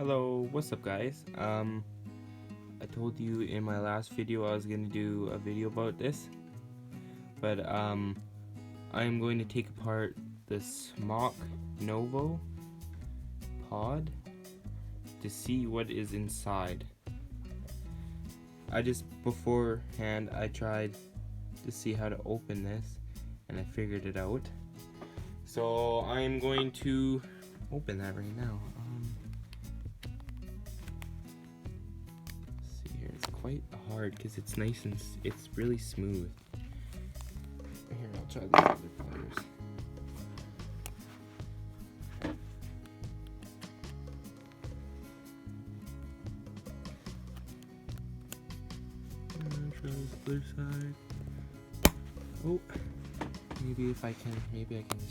Hello, what's up guys? I told you in my last video I was gonna do a video about this, but I'm going to take apart the smok novo pod to see what is inside. Beforehand I tried to see how to open this and I figured it out. So I'm going to open that right now. Quite hard because it's nice and it's really smooth. Here, I'll try these other pliers. Try this other side. Oh, maybe I can just peel this.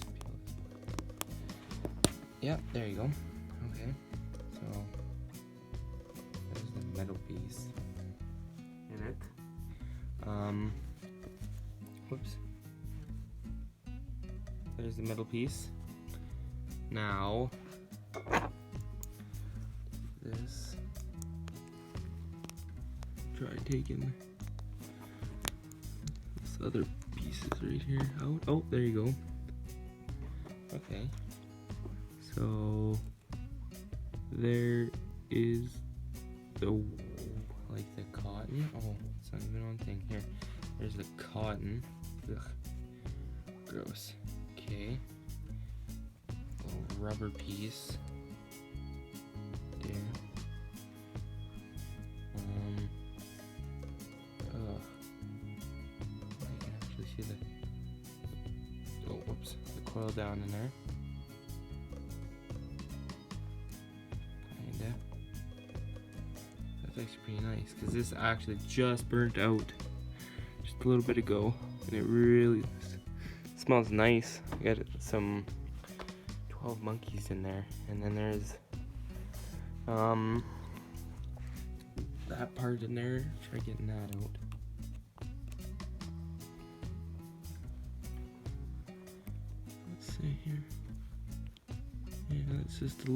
Yeah, there you go. Okay, so there's the metal piece. It. Whoops. There's the middle piece. Now, this. Try taking this other pieces right here out. Oh, there you go. Okay. So there is the cotton. Oh, it's not even on thing. Here, there's the cotton. Ugh, gross. Okay, little rubber piece there. I can actually see the the coil down in there. That's actually pretty nice because this actually just burnt out just a little bit ago and it really smells nice. I got some 12 monkeys in there, and then there's that part in there. Try getting that out. Let's see here. Yeah, it's just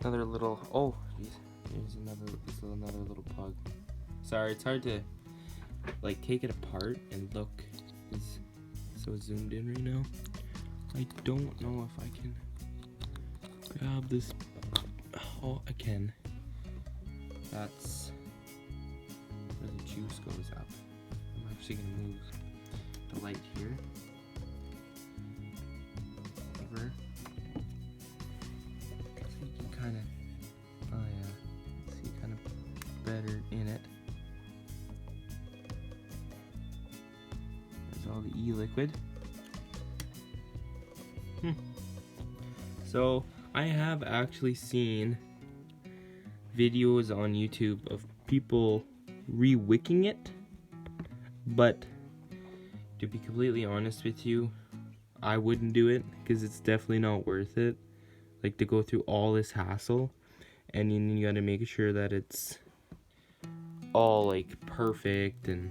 another little, oh geez. Here's another little plug. Sorry, it's hard to like take it apart and look. It's so zoomed in right now. I don't know if I can grab this. Oh, I can. That's where the juice goes up. I'm actually gonna move the light here over so you can kind of. Better in it. There's all the e-liquid. So I have actually seen videos on YouTube of people re-wicking it, but to be completely honest with you, I wouldn't do it because it's definitely not worth it. Like, to go through all this hassle, and then you gotta make sure that it's all like perfect and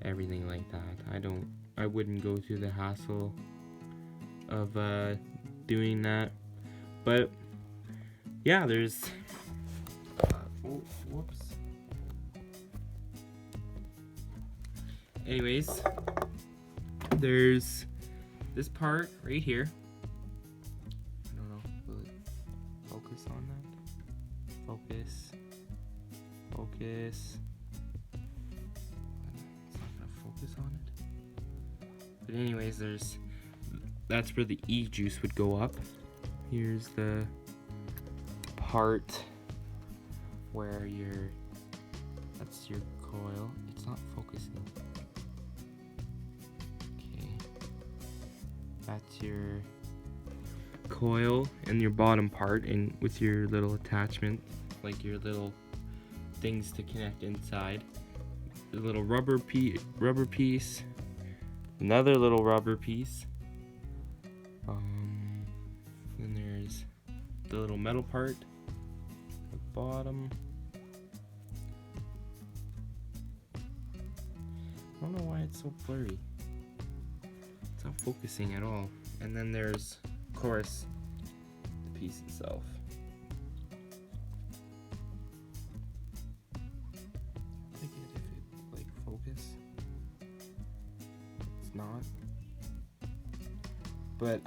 everything like that. I wouldn't go through the hassle of doing that. But yeah, there's whoops. Anyways, there's this part right here. I don't know, will it focus on that? Focus. It's not gonna focus on it. But anyways, that's where the e-juice would go up. Here's the part where that's your coil. It's not focusing. Okay. That's your coil and your bottom part, and with your little attachment, like your little things to connect inside. The little rubber piece, another little rubber piece. Then there's the little metal part, the bottom. I don't know why it's so blurry. It's not focusing at all. And then there's, of course, the piece itself. not. But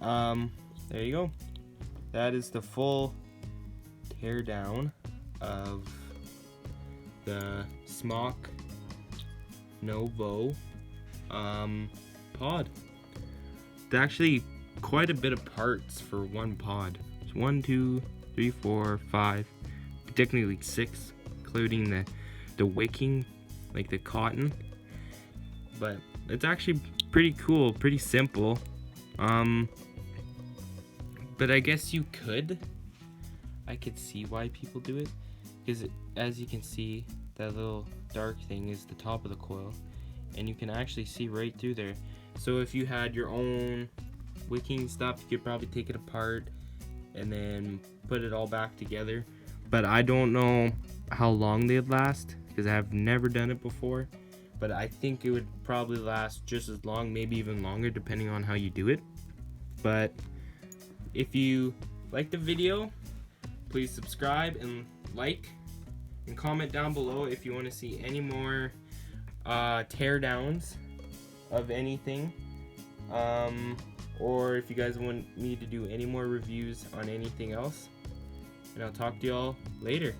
there you go. That is the full tear down of the smok novo pod. It's actually quite a bit of parts for one pod. It's 1, 2, 3, 4, 5, technically 6, including the wicking, like the cotton. But it's actually pretty cool, pretty simple. But I guess I could see why people do it, because as you can see, that little dark thing is the top of the coil, and you can actually see right through there. So if you had your own wicking stuff, you could probably take it apart and then put it all back together. But I don't know how long they'd last, because I have never done it before. But I think it would probably last just as long, maybe even longer, depending on how you do it. But if you like the video, please subscribe and like, and comment down below if you want to see any more tear downs of anything, or if you guys want me to do any more reviews on anything else. And I'll talk to y'all later.